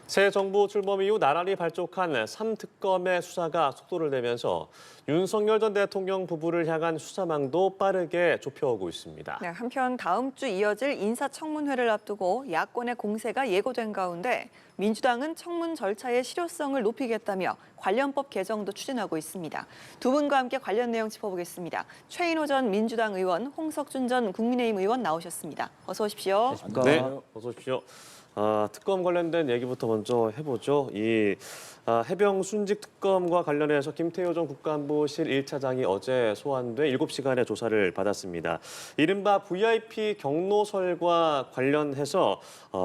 새 정부 출범 이후 나란히 발족한 3특검의 수사가 속도를 내면서 윤석열 전 대통령 부부를 향한 수사망도 빠르게 좁혀오고 있습니다. 네, 한편 다음 주 이어질 인사청문회를 앞두고 야권의 공세가 예고된 가운데 민주당은 청문 절차의 실효성을 높이겠다며 관련법 개정도 추진하고 있습니다. 두 분과 함께 관련 내용 짚어보겠습니다. 최인호 전 민주당 의원, 홍석준 전 국민의힘 의원 나오셨습니다. 어서 오십시오. 네, 어서 오십시오. 특검 관련된 얘기부터 먼저 해보죠. 해병 순직 특검과 관련해서 김태효 전 국가안보실 1차장이 어제 소환돼 7시간의 조사를 받았습니다. 이른바 VIP 경로설과 관련해서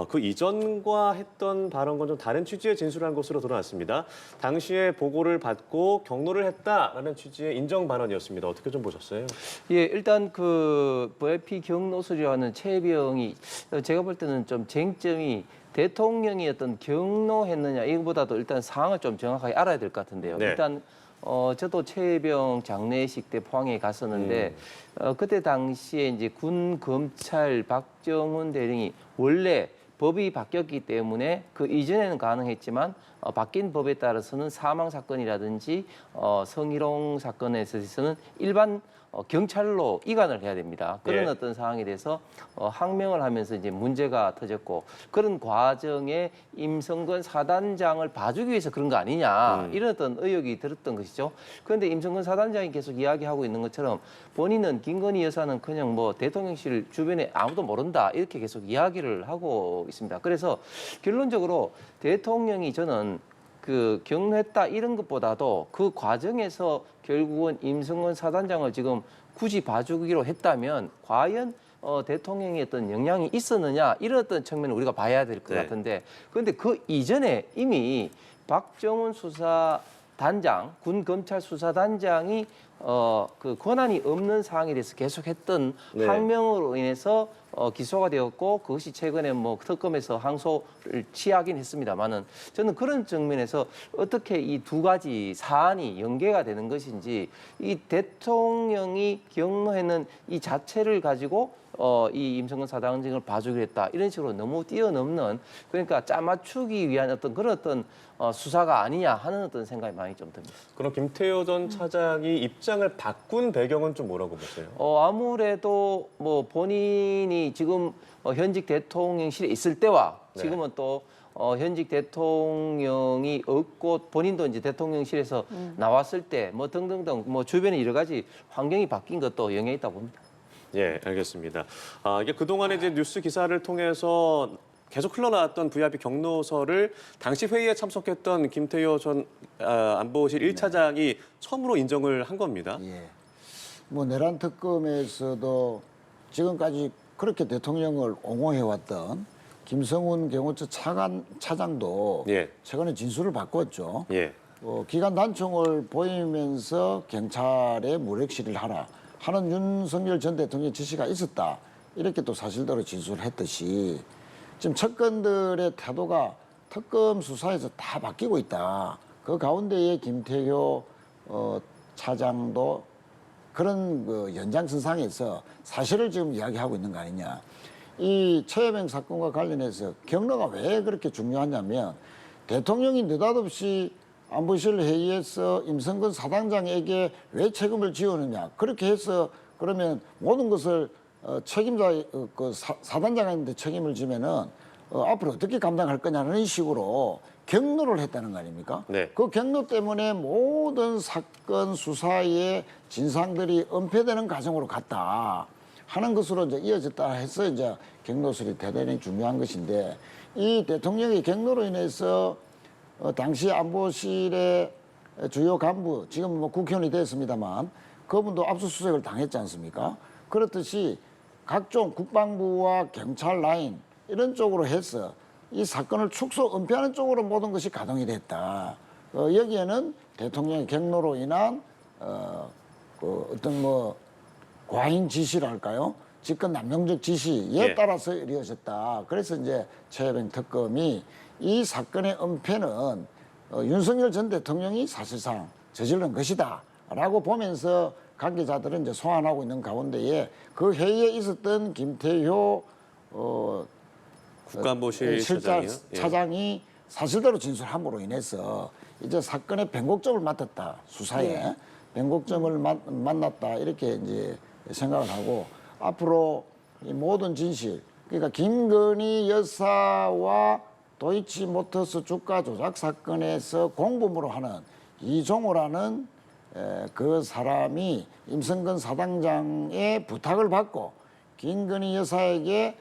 그 이전과 했던 발언과 좀 다른 취지의 진술한 것으로 드러났습니다. 당시에 보고를 받고 경로를 했다라는 취지의 인정 발언이었습니다. 어떻게 좀 보셨어요? 예, 일단 그 VIP 경로설이라는 최병이 제가 볼 때는 좀 쟁점이 대통령이 어떤 경로했느냐 이거보다도 일단 상황을 좀 정확하게 알아야 될 것 같은데요. 네. 일단 저도 최병 장례식 때 포항에 갔었는데 그때 당시에 이제 군 검찰 박정훈 대령이 원래 법이 바뀌었기 때문에 그 이전에는 가능했지만 바뀐 법에 따라서는 사망 사건이라든지 성희롱 사건에 있어서는 일반 경찰로 이관을 해야 됩니다. 그런 예. 어떤 상황에 대해서 항명을 하면서 이제 문제가 터졌고 그런 과정에 임성근 사단장을 봐주기 위해서 그런 거 아니냐 이런 어떤 의혹이 들었던 것이죠. 그런데 임성근 사단장이 계속 이야기하고 있는 것처럼 본인은 김건희 여사는 그냥 뭐 대통령실 주변에 아무도 모른다 이렇게 계속 이야기를 하고 있습니다. 그래서 결론적으로 대통령이 저는 그 경로했다 이런 것보다도 그 과정에서 결국은 임성근 사단장을 지금 굳이 봐주기로 했다면 과연 대통령의 어떤 영향이 있었느냐 이런 어떤 측면을 우리가 봐야 될 것 네. 같은데 그런데 그 이전에 이미 박정훈 수사단장, 군 검찰 수사단장이 그 권한이 없는 사항에 대해서 계속했던 네. 항명으로 인해서 기소가 되었고 그것이 최근에 뭐 특검에서 항소를 취하긴 했습니다만은 저는 그런 측면에서 어떻게 이 두 가지 사안이 연계가 되는 것인지 이 대통령이 경로했는 이 자체를 가지고 이 임성근 사단장을 봐주기로 했다 이런 식으로 너무 뛰어넘는 그러니까 짜맞추기 위한 어떤 그런 어떤 수사가 아니냐 하는 어떤 생각이 많이 좀 듭니다. 그럼 김태효 전 차장이 입장을 바꾼 배경은 좀 뭐라고 보세요? 아무래도 뭐 본인이 지금 현직 대통령실에 있을 때와 지금은 또 현직 대통령이 없고 본인도 이제 대통령실에서 나왔을 때 뭐 등등등 뭐 주변에 여러 가지 환경이 바뀐 것도 영향이 있다고 봅니다. 예, 알겠습니다. 이게 그동안에 이제 뉴스 기사를 통해서 계속 흘러나왔던 VIP 경로설을 당시 회의에 참석했던 김태효 전 안보실 1차장이 처음으로 인정을 한 겁니다. 예. 뭐 내란 특검에서도 지금까지 그렇게 대통령을 옹호해왔던 김성훈 경호처 차장도 예. 최근에 진술을 바꿨죠. 예. 기관 단총을 보이면서 경찰에 무력시를 하라 하는 윤석열 전 대통령의 지시가 있었다. 이렇게 또 사실대로 진술을 했듯이 지금 측근들의 태도가 특검 수사에서 다 바뀌고 있다. 그 가운데에 김태효 차장도 그런 그 연장선상에서 사실을 지금 이야기하고 있는 거 아니냐. 이 최혜병 사건과 관련해서 경로가 왜 그렇게 중요하냐면 대통령이 느닷없이 안보실 회의에서 임성근 사단장에게 왜 책임을 지우느냐. 그렇게 해서 그러면 모든 것을 책임자 그 사단장한테 책임을 지면은 앞으로 어떻게 감당할 거냐는 식으로 경로를 했다는 거 아닙니까? 네. 그 경로 때문에 모든 사건 수사의 진상들이 은폐되는 과정으로 갔다 하는 것으로 이제 이어졌다 해서 이제 경로설이 대단히 중요한 것인데 이 대통령의 경로로 인해서 당시 안보실의 주요 간부 지금 뭐 국회의원이 됐습니다만 그분도 압수수색을 당했지 않습니까? 그렇듯이 각종 국방부와 경찰 라인 이런 쪽으로 해서 이 사건을 축소 은폐하는 쪽으로 모든 것이 가동이 됐다. 여기에는 대통령의 경로로 인한 어떤 뭐 과잉 지시랄까요? 집권 남용적 지시에 예. 따라서 이루어졌다. 그래서 이제 최혜병 특검이 이 사건의 은폐는 윤석열 전 대통령이 사실상 저지른 것이다라고 보면서 관계자들은 이제 소환하고 있는 가운데에 그 회의에 있었던 김태효 국가안보실 차장이요? 예. 차장이 사실대로 진술함으로 인해서 이제 사건의 변곡점을 맡았다. 수사에 변곡점을 만났다. 이렇게 이제 생각을 하고 앞으로 이 모든 진실, 그러니까 김건희 여사와 도이치모터스 주가 조작 사건에서 공범으로 하는 이종호라는 그 사람이 임성근 사단장의 부탁을 받고 김건희 여사에게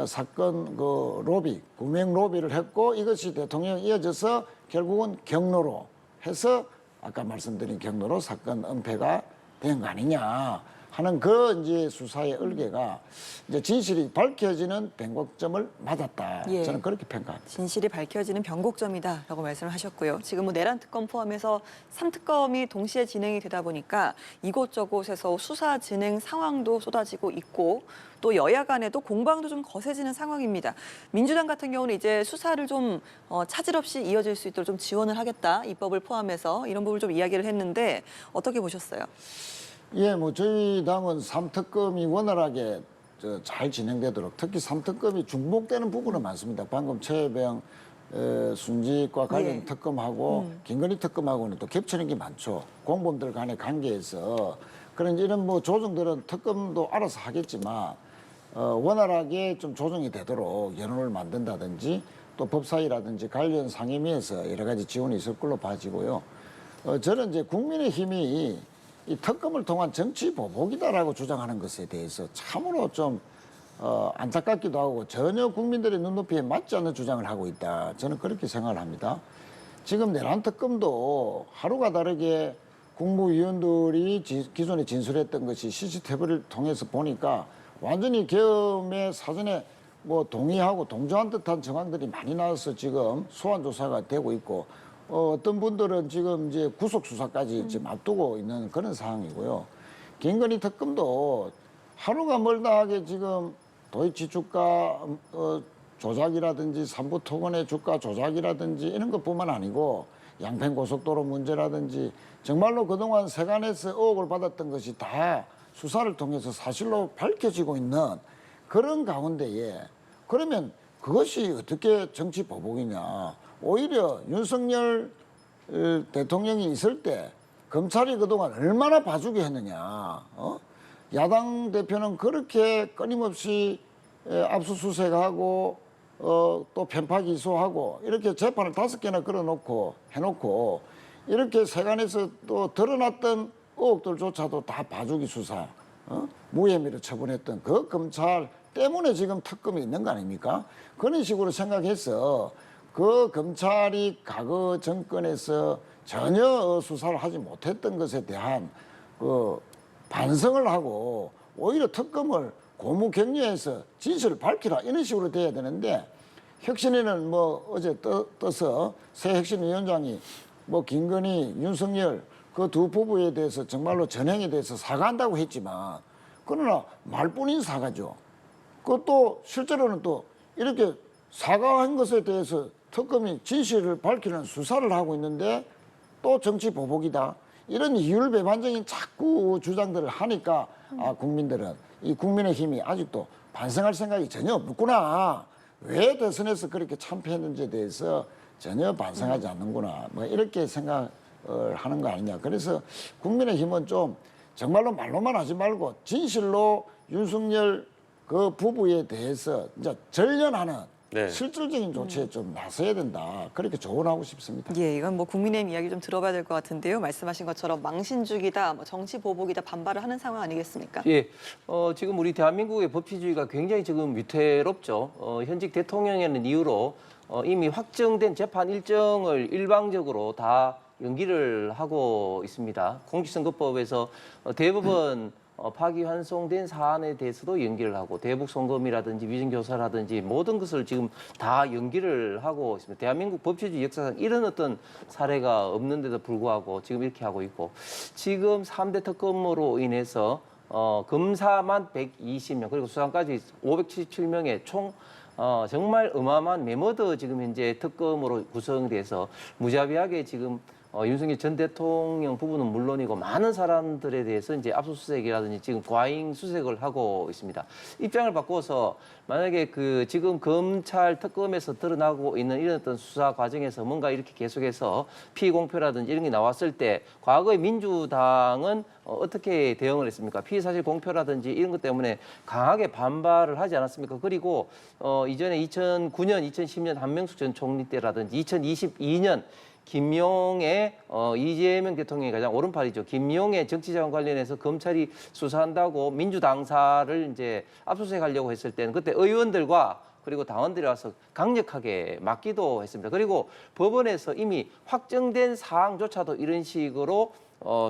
사건 그 로비, 구명 로비를 했고 이것이 대통령 이어져서 결국은 경로로 해서 아까 말씀드린 경로로 사건 은폐가 된 거 아니냐 하는 그 이제 수사의 얼개가 이제 진실이 밝혀지는 변곡점을 맞았다. 예. 저는 그렇게 평가합니다. 진실이 밝혀지는 변곡점이다라고 말씀을 하셨고요. 지금 뭐 내란 특검 포함해서 3특검이 동시에 진행이 되다 보니까 이곳저곳에서 수사 진행 상황도 쏟아지고 있고 또 여야 간에도 공방도 좀 거세지는 상황입니다. 민주당 같은 경우는 이제 수사를 좀 차질 없이 이어질 수 있도록 좀 지원을 하겠다. 입법을 포함해서 이런 부분을 좀 이야기를 했는데 어떻게 보셨어요? 예, 뭐 저희 당은 3특검이 원활하게 잘 진행되도록 특히 3특검이 중복되는 부분은 많습니다. 방금 최혜병 순직과 관련 네. 특검하고 김건희 특검하고는 또 겹치는 게 많죠. 공범들 간의 관계에서 그런 이런 뭐 조정들은 특검도 알아서 하겠지만 원활하게 좀 조정이 되도록 여론을 만든다든지 또 법사위라든지 관련 상임위에서 여러 가지 지원이 있을 걸로 봐지고요. 저는 이제 국민의힘이 이 특검을 통한 정치 보복이다라고 주장하는 것에 대해서 참으로 좀 안타깝기도 하고 전혀 국민들의 눈높이에 맞지 않는 주장을 하고 있다. 저는 그렇게 생각을 합니다. 지금 내란 특검도 하루가 다르게 국무위원들이 기존에 진술했던 것이 CCTV를 통해서 보니까 완전히 계엄에 사전에 뭐 동의하고 동조한 듯한 정황들이 많이 나와서 지금 소환 조사가 되고 있고 어떤 분들은 지금 이제 구속 수사까지 지금 앞두고 있는 그런 상황이고요. 김건희 특검도 하루가 멀다 하게 지금 도이치 주가 조작이라든지 삼부토건의 주가 조작이라든지 이런 것뿐만 아니고 양평고속도로 문제라든지 정말로 그동안 세간에서 의혹을 받았던 것이 다 수사를 통해서 사실로 밝혀지고 있는 그런 가운데에 그러면 그것이 어떻게 정치 보복이냐. 오히려 윤석열 대통령이 있을 때 검찰이 그동안 얼마나 봐주게 했느냐. 야당 대표는 그렇게 끊임없이 압수수색하고 또 편파 기소하고 이렇게 재판을 5개나 걸어놓고 해놓고 이렇게 세간에서 또 드러났던 의혹들조차도 다 봐주기 수사 무혐의로 처분했던 그 검찰 때문에 지금 특검이 있는 거 아닙니까? 그런 식으로 생각해서 그 검찰이 과거 정권에서 전혀 수사를 하지 못했던 것에 대한 그 반성을 하고 오히려 특검을 고무격려해서 진실을 밝히라 이런 식으로 돼야 되는데 혁신위는 뭐 어제 떠서 새 혁신위원장이 뭐 김건희, 윤석열 그 두 부부에 대해서 정말로 전행에 대해서 사과한다고 했지만 그러나 말뿐인 사과죠. 그것도 실제로는 또 이렇게 사과한 것에 대해서 특검이 진실을 밝히는 수사를 하고 있는데 또 정치 보복이다. 이런 이율배반적인 자꾸 주장들을 하니까 국민들은 이 국민의힘이 아직도 반성할 생각이 전혀 없구나. 왜 대선에서 그렇게 참패했는지에 대해서 전혀 반성하지 않는구나. 뭐 이렇게 생각을 하는 거 아니냐. 그래서 국민의힘은 좀 정말로 말로만 하지 말고 진실로 윤석열 그 부부에 대해서 이제 전련하는 네. 실질적인 조치에 좀 나서야 된다. 그렇게 조언하고 싶습니다. 예, 이건 뭐 국민의힘 이야기 좀 들어봐야 될 것 같은데요. 말씀하신 것처럼 망신주기다, 뭐 정치 보복이다 반발을 하는 상황 아니겠습니까? 예, 지금 우리 대한민국의 법치주의가 굉장히 지금 위태롭죠. 현직 대통령이라는 이유로 이미 확정된 재판 일정을 일방적으로 다 연기를 하고 있습니다. 공직선거법에서 대법원 파기환송된 사안에 대해서도 연기를 하고 대북 송금이라든지 위증교사라든지 모든 것을 지금 다 연기를 하고 있습니다. 대한민국 법치주의 역사상 이런 어떤 사례가 없는데도 불구하고 지금 이렇게 하고 있고 지금 3대 특검으로 인해서 검사만 120명 그리고 수사관까지 577명의 총 정말 어마어마한 메머드 지금 현재 특검으로 구성돼서 무자비하게 지금 윤석열 전 대통령 부부는 물론이고 많은 사람들에 대해서 이제 압수수색이라든지 지금 과잉 수색을 하고 있습니다. 입장을 바꿔서 만약에 그 지금 검찰 특검에서 드러나고 있는 이런 어떤 수사 과정에서 뭔가 이렇게 계속해서 피의공표라든지 이런 게 나왔을 때 과거에 민주당은 어떻게 대응을 했습니까? 피의사실 공표라든지 이런 것 때문에 강하게 반발을 하지 않았습니까? 그리고 이전에 2009년, 2010년 한명숙 전 총리 때라든지 2022년 김용의 이재명 대통령이 가장 오른팔이죠. 김용의 정치자금 관련해서 검찰이 수사한다고 민주당사를 이제 압수수색하려고 했을 때는 그때 의원들과 그리고 당원들이 와서 강력하게 막기도 했습니다. 그리고 법원에서 이미 확정된 사항조차도 이런 식으로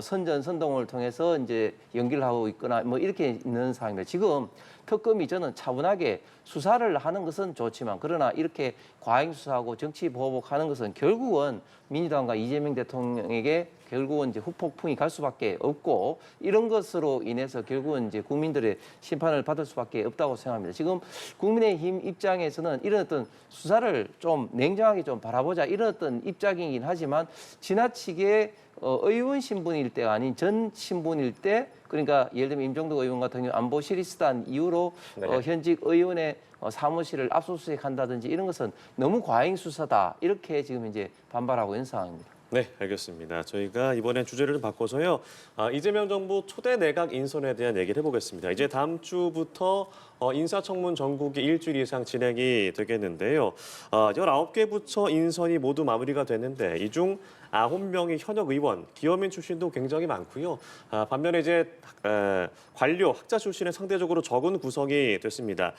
선전선동을 통해서 이제 연기를 하고 있거나 뭐 이렇게 있는 상황입니다. 지금 특검이 저는 차분하게 수사를 하는 것은 좋지만 그러나 이렇게 과잉 수사하고 정치 보복하는 것은 결국은 민주당과 이재명 대통령에게 결국은 이제 후폭풍이 갈 수밖에 없고 이런 것으로 인해서 결국은 이제 국민들의 심판을 받을 수밖에 없다고 생각합니다. 지금 국민의힘 입장에서는 이런 어떤 수사를 좀 냉정하게 좀 바라보자 이런 어떤 입장이긴 하지만 지나치게 의원 신분일 때가 아닌 전 신분일 때 그러니까 예를 들면 임종덕 의원 같은 경우 안보 실리스단 이후로 네. 현직 의원의 사무실을 압수수색한다든지 이런 것은 너무 과잉 수사다 이렇게 지금 이제 반발하고 있는 상황입니다. 네, 알겠습니다. 저희가 이번엔 주제를 좀 바꿔서요. 이재명 정부 초대 내각 인선에 대한 얘기를 해보겠습니다. 이제 다음 주부터 인사청문 전국이 일주일 이상 진행이 되겠는데요. 19개 부처 인선이 모두 마무리가 됐는데 이 중 9명이 현역 의원, 기업인 출신도 굉장히 많고요. 반면에 이제 관료, 학자 출신은 상대적으로 적은 구성이 됐습니다.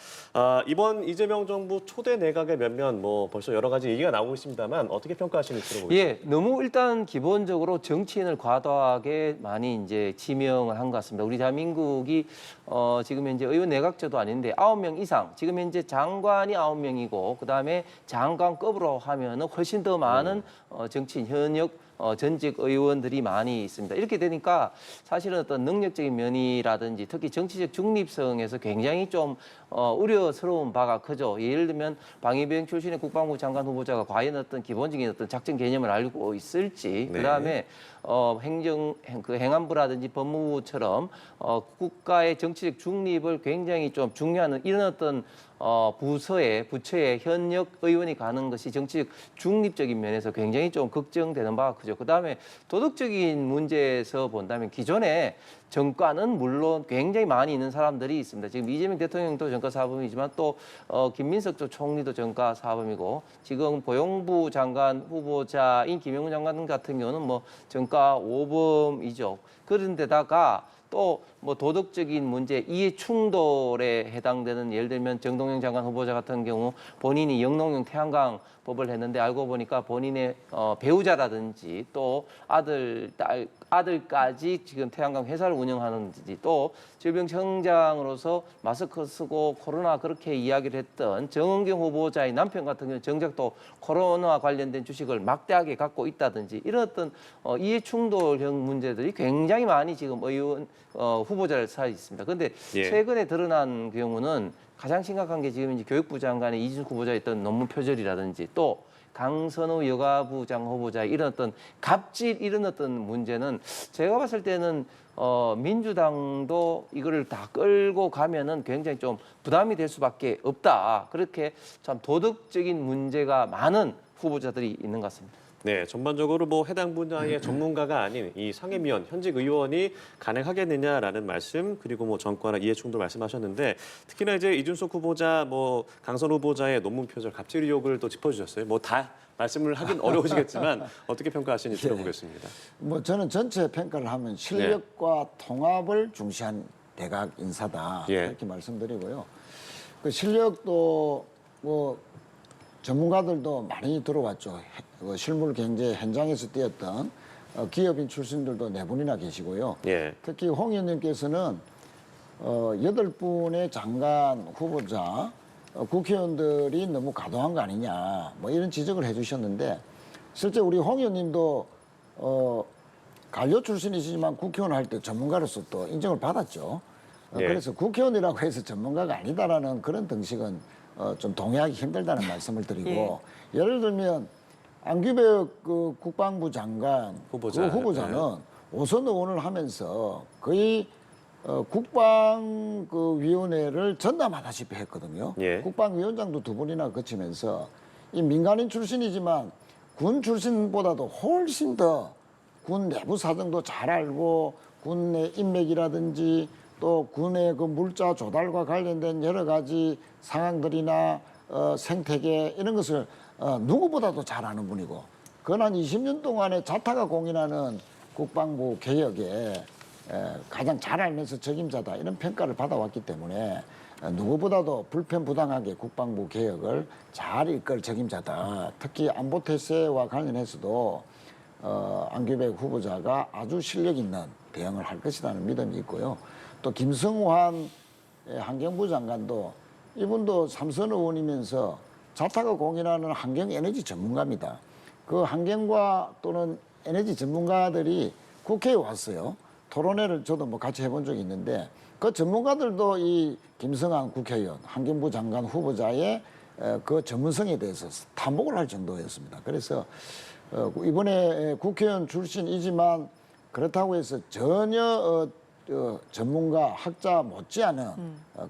이번 이재명 정부 초대 내각의 면면 뭐 벌써 여러 가지 얘기가 나오고 있습니다만 어떻게 평가하시는지 들어보겠습니다. 예, 너무 일단 기본적으로 정치인을 과도하게 많이 이제 지명을 한 것 같습니다. 우리 대한민국이 지금 현재 의원 내각제도 아닌데 9명 이상, 지금 현재 장관이 9명이고 그다음에 장관급으로 하면은 훨씬 더 많은 정치인 현역 전직 의원들이 많이 있습니다. 이렇게 되니까 사실은 어떤 능력적인 면이라든지 특히 정치적 중립성에서 굉장히 좀 우려스러운 바가 크죠. 예를 들면 방위비행 출신의 국방부 장관 후보자가 과연 어떤 기본적인 어떤 작전 개념을 알고 있을지, 네. 그다음에 행안부라든지 법무부처럼 국가의 정치적 중립을 굉장히 좀 중요한 이런 어떤 부처에 현역 의원이 가는 것이 정치적 중립적인 면에서 굉장히 좀 걱정되는 바가 크죠. 그다음에 도덕적인 문제에서 본다면 기존에 정과는 물론 굉장히 많이 있는 사람들이 있습니다. 지금 이재명 대통령도 정과 사범이지만 또 김민석 전 총리도 정과 사범이고 지금 고용부 장관 후보자인 김영훈 장관 같은 경우는 뭐 정과 5범이죠. 그런데다가 또 뭐 도덕적인 문제, 이해 충돌에 해당되는 예를 들면 정동영 장관 후보자 같은 경우 본인이 영농용 태양광 법을 했는데 알고 보니까 본인의 배우자라든지 또 아들까지 지금 태양광 회사를 운영하는지 또 질병청장으로서 마스크 쓰고 코로나 그렇게 이야기를 했던 정은경 후보자의 남편 같은 경우는 정작 또 코로나 관련된 주식을 막대하게 갖고 있다든지 이런 어떤 이해 충돌형 문제들이 굉장히 많이 지금 의원 후보자를 사이 있습니다. 그런데 예. 최근에 드러난 경우는 가장 심각한 게 지금 이제 교육부 장관의 이준석 후보자의 어떤 논문 표절이라든지 또 강선우 여가부 장관 후보자의 이런 어떤 갑질 이런 어떤 문제는 제가 봤을 때는 민주당도 이거를 다 끌고 가면은 굉장히 좀 부담이 될 수밖에 없다. 그렇게 참 도덕적인 문제가 많은 후보자들이 있는 것 같습니다. 네, 전반적으로 뭐 해당 분야의 전문가가 아닌 이 상임위원, 현직 의원이 가능하겠느냐라는 말씀, 그리고 뭐 정과나 이해충돌 말씀하셨는데 특히나 이제 이준석 후보자, 뭐 강선 후보자의 논문 표절, 갑질 의혹을 또 짚어주셨어요. 뭐 다 말씀을 하긴 어려우시겠지만 어떻게 평가하시는지 들어보겠습니다. 뭐 저는 전체 평가를 하면 실력과 통합을 중시한 대각 인사다 예. 이렇게 말씀드리고요. 그 실력도 뭐 전문가들도 많이 들어왔죠. 실물 경제 현장에서 뛰었던 기업인 출신들도 4분이나 계시고요. 예. 특히 홍 의원님께서는 8분의 장관 후보자 국회의원들이 너무 과도한 거 아니냐 뭐 이런 지적을 해주셨는데 실제 우리 홍 의원님도 관료 출신이시지만 국회의원 할 때 전문가로서 또 인정을 받았죠. 예. 그래서 국회의원이라고 해서 전문가가 아니다라는 그런 등식은 좀 동의하기 힘들다는 말씀을 드리고 예를 들면 안규백 그 국방부 장관 후보자. 그 후보자는 오선 의원을 하면서 거의 국방위원회를 전담하다시피 했거든요. 예. 국방위원장도 2번이나 거치면서 이 민간인 출신이지만 군 출신보다도 훨씬 더 군 내부 사정도 잘 알고 군 내 인맥이라든지 또 군의 그 물자 조달과 관련된 여러 가지 상황들이나 생태계 이런 것을 누구보다도 잘 아는 분이고 그한 20년 동안에 자타가 공인하는 국방부 개혁에 가장 잘 알면서 적임자다 이런 평가를 받아왔기 때문에 누구보다도 불편부당하게 국방부 개혁을 잘 이끌 적임자다. 특히 안보 태세와 관련해서도 안규백 후보자가 아주 실력 있는 대응을 할 것이라는 믿음이 있고요. 또 김성환 환경부 장관도 이분도 삼선 의원이면서 자타가 공인하는 환경 에너지 전문가입니다. 그 환경과 또는 에너지 전문가들이 국회에 왔어요. 토론회를 저도 뭐 같이 해본 적이 있는데 그 전문가들도 이 김성환 국회의원, 환경부 장관 후보자의 그 전문성에 대해서 탐복을 할 정도였습니다. 그래서 이번에 국회의원 출신이지만 그렇다고 해서 전혀 전문가, 학자 못지않은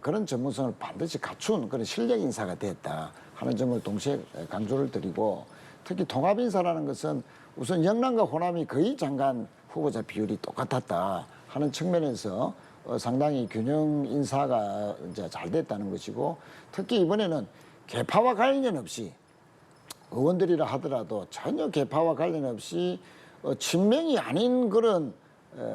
그런 전문성을 반드시 갖춘 그런 실력 인사가 됐다 하는 점을 동시에 강조를 드리고 특히 통합인사라는 것은 우선 영남과 호남이 거의 장관 후보자 비율이 똑같았다 하는 측면에서 상당히 균형 인사가 이제 잘 됐다는 것이고 특히 이번에는 계파와 관련 없이 의원들이라 하더라도 전혀 계파와 관련 없이 친명이 아닌 그런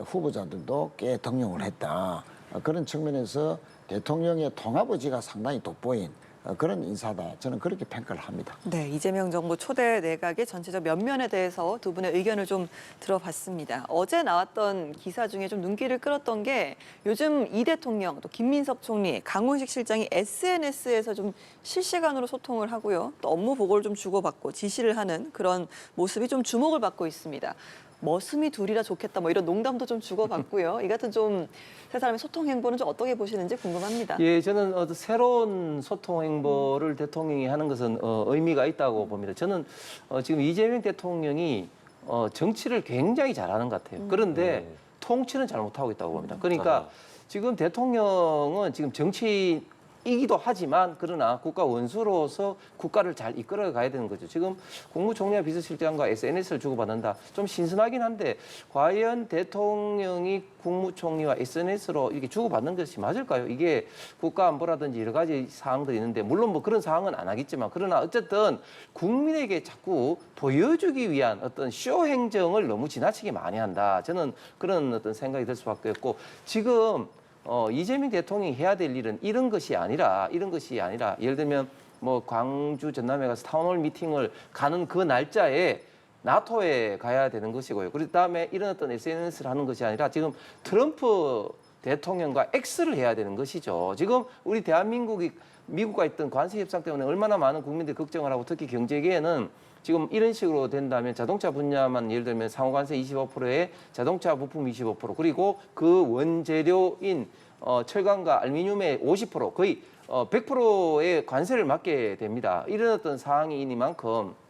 후보자들도 꽤 등용을 했다. 그런 측면에서 대통령의 통합 의지가 상당히 돋보인 그런 인사다. 저는 그렇게 평가를 합니다. 네, 이재명 정부 초대 내각의 전체적 면면에 대해서 두 분의 의견을 좀 들어봤습니다. 어제 나왔던 기사 중에 좀 눈길을 끌었던 게 요즘 이 대통령, 또 김민석 총리, 강훈식 실장이 SNS에서 좀 실시간으로 소통을 하고요. 또 업무 보고를 좀 주고받고 지시를 하는 그런 모습이 좀 주목을 받고 있습니다. 머슴이 둘이라 좋겠다 뭐 이런 농담도 좀 주고받고요. 이 같은 좀 세 사람의 소통 행보는 좀 어떻게 보시는지 궁금합니다. 예, 저는 새로운 소통 행보를 대통령이 하는 것은 의미가 있다고 봅니다. 저는 지금 이재명 대통령이 정치를 굉장히 잘하는 것 같아요. 그런데 통치는 잘 못하고 있다고 봅니다. 그러니까 지금 대통령은 지금 정치이기도 하지만 그러나 국가 원수로서 국가를 잘 이끌어 가야 되는 거죠. 지금 국무총리와 비서실장과 SNS를 주고받는다. 좀 신선하긴 한데 과연 대통령이 국무총리와 SNS로 이렇게 주고받는 것이 맞을까요? 이게 국가 안보라든지 여러 가지 사항들이 있는데 물론 뭐 그런 사항은 안 하겠지만 그러나 어쨌든 국민에게 자꾸 보여주기 위한 어떤 쇼 행정을 너무 지나치게 많이 한다. 저는 그런 어떤 생각이 들 수밖에 없고 지금 이재명 대통령이 해야 될 일은 이런 것이 아니라 예를 들면 뭐 광주 전남에 가서 타운홀 미팅을 가는 그 날짜에 나토에 가야 되는 것이고요. 그다음에 이런 어떤 SNS를 하는 것이 아니라 지금 트럼프 대통령과 X를 해야 되는 것이죠. 지금 우리 대한민국이 미국과 있던 관세 협상 때문에 얼마나 많은 국민들이 걱정을 하고 특히 경제계에는 지금 이런 식으로 된다면 자동차 분야만 예를 들면 상호관세 25%에 자동차 부품 25% 그리고 그 원재료인 철강과 알루미늄의 50% 거의 100%의 관세를 맞게 됩니다. 이런 어떤 상황이니만큼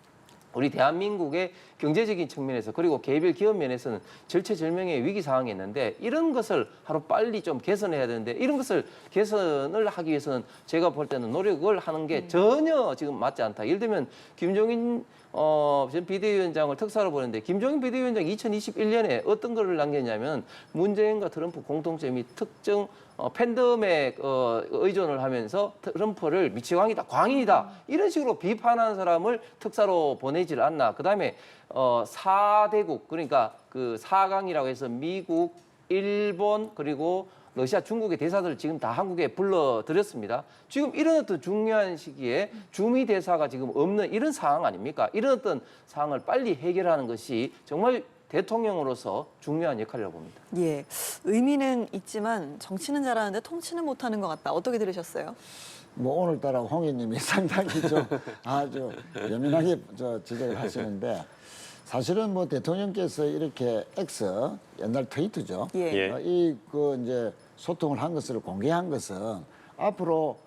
우리 대한민국의 경제적인 측면에서 그리고 개별 기업 면에서는 절체절명의 위기 상황이 있는데 이런 것을 하루 빨리 좀 개선해야 되는데 이런 것을 개선을 하기 위해서는 제가 볼 때는 노력을 하는 게 전혀 지금 맞지 않다. 예를 들면 김종인 전 비대위원장을 특사로 보는데 김종인 비대위원장 2021년에 어떤 거를 남겼냐면 문재인과 트럼프 공통점이 특정 팬덤에 의존을 하면서 트럼프를 미치광이다, 광인이다 이런 식으로 비판하는 사람을 특사로 보내지를 않나. 그다음에 4대국 그러니까 그 4강이라고 해서 미국, 일본 그리고 러시아, 중국의 대사들을 지금 다 한국에 불러들였습니다. 지금 이런 어떤 중요한 시기에 주미 대사가 지금 없는 이런 상황 아닙니까? 이런 어떤 상황을 빨리 해결하는 것이 정말 대통령으로서 중요한 역할이라고 봅니다. 예, 의미는 있지만 정치는 잘하는데 통치는 못하는 것 같다. 어떻게 들으셨어요? 뭐 오늘따라 홍 의원님이 상당히 좀 아주 예민하게 지적을 하시는데 사실은 뭐 대통령께서 이렇게 X 옛날 트위터죠. 예. 예. 이 그 이제 소통을 한 것을 공개한 것은 앞으로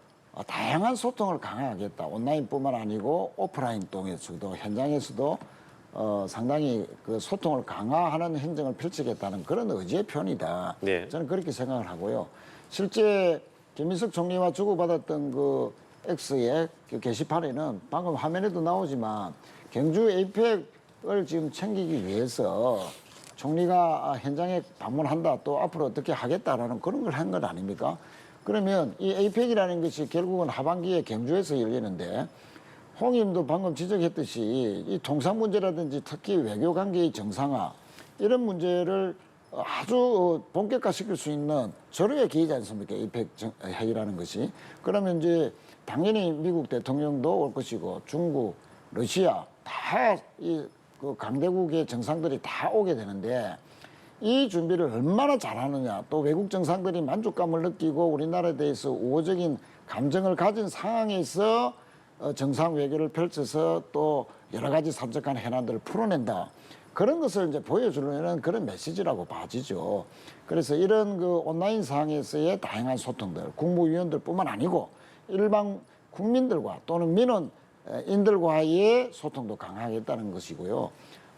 다양한 소통을 강화하겠다. 온라인뿐만 아니고 오프라인 통해서도 현장에서도 상당히 그 소통을 강화하는 행정을 펼치겠다는 그런 의지의 표현이다. 네. 저는 그렇게 생각을 하고요. 실제 김민석 총리와 주고받았던 그 X의 그 게시판에는 방금 화면에도 나오지만 경주 에이펙을 지금 챙기기 위해서 총리가 현장에 방문한다, 또 앞으로 어떻게 하겠다라는 그런 걸 한 건 아닙니까? 그러면 이 에이펙이라는 것이 결국은 하반기에 경주에서 열리는데 홍 의원도 방금 지적했듯이 이 통상 문제라든지 특히 외교 관계의 정상화 이런 문제를 아주 본격화시킬 수 있는 절호의 기회지 않습니까? 에이펙 회의라는 것이. 그러면 이제 당연히 미국 대통령도 올 것이고 중국, 러시아 다 이 그 강대국의 정상들이 다 오게 되는데 이 준비를 얼마나 잘하느냐, 또 외국 정상들이 만족감을 느끼고 우리나라에 대해서 우호적인 감정을 가진 상황에서 정상 외교를 펼쳐서 또 여러 가지 산적한 현안들을 풀어낸다. 그런 것을 이제 보여주려는 그런 메시지라고 봐지죠. 그래서 이런 그 온라인 상에서의 다양한 소통들, 국무위원들뿐만 아니고 일반 국민들과 또는 민원인들과의 소통도 강화하겠다는 것이고요.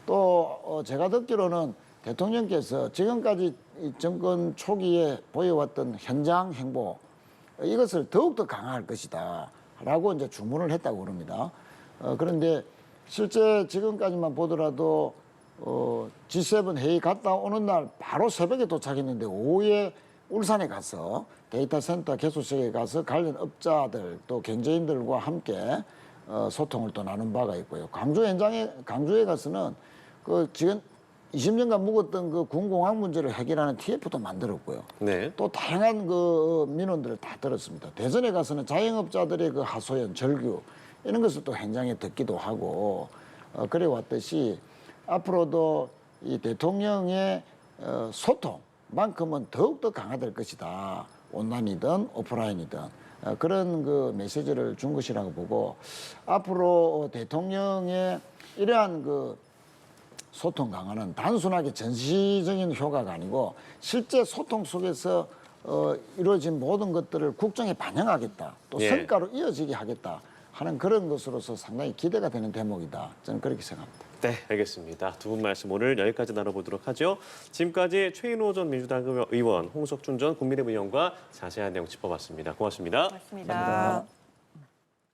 또 제가 듣기로는 대통령께서 지금까지 이 정권 초기에 보여왔던 현장 행보 이것을 더욱더 강화할 것이다 라고 이제 주문을 했다고 그럽니다. 그런데 실제 지금까지만 보더라도 G7 회의 갔다 오는 날 바로 새벽에 도착했는데 오후에 울산에 가서 데이터 센터 개소식에 가서 관련 업자들 또 경제인들과 함께 소통을 또 나눈 바가 있고요. 강주에 가서는 그 지금 20년간 묵었던 그 군공항 문제를 해결하는 TF도 만들었고요. 네. 또 다양한 그 민원들을 다 들었습니다. 대전에 가서는 자영업자들의 그 하소연, 절규 이런 것을 또 현장에 듣기도 하고 그래 왔듯이 앞으로도 이 대통령의 소통만큼은 더욱더 강화될 것이다. 온라인이든 오프라인이든 그런 그 메시지를 준 것이라고 보고 앞으로 대통령의 이러한 그 소통 강화는 단순하게 전시적인 효과가 아니고 실제 소통 속에서 이루어진 모든 것들을 국정에 반영하겠다. 또 예. 성과로 이어지게 하겠다 하는 그런 것으로서 상당히 기대가 되는 대목이다. 저는 그렇게 생각합니다. 네, 알겠습니다. 두 분 말씀 오늘 여기까지 나눠보도록 하죠. 지금까지 최인호 전 민주당 의원, 홍석준 전 국민의힘 의원과 자세한 내용 짚어봤습니다. 고맙습니다. 고맙습니다.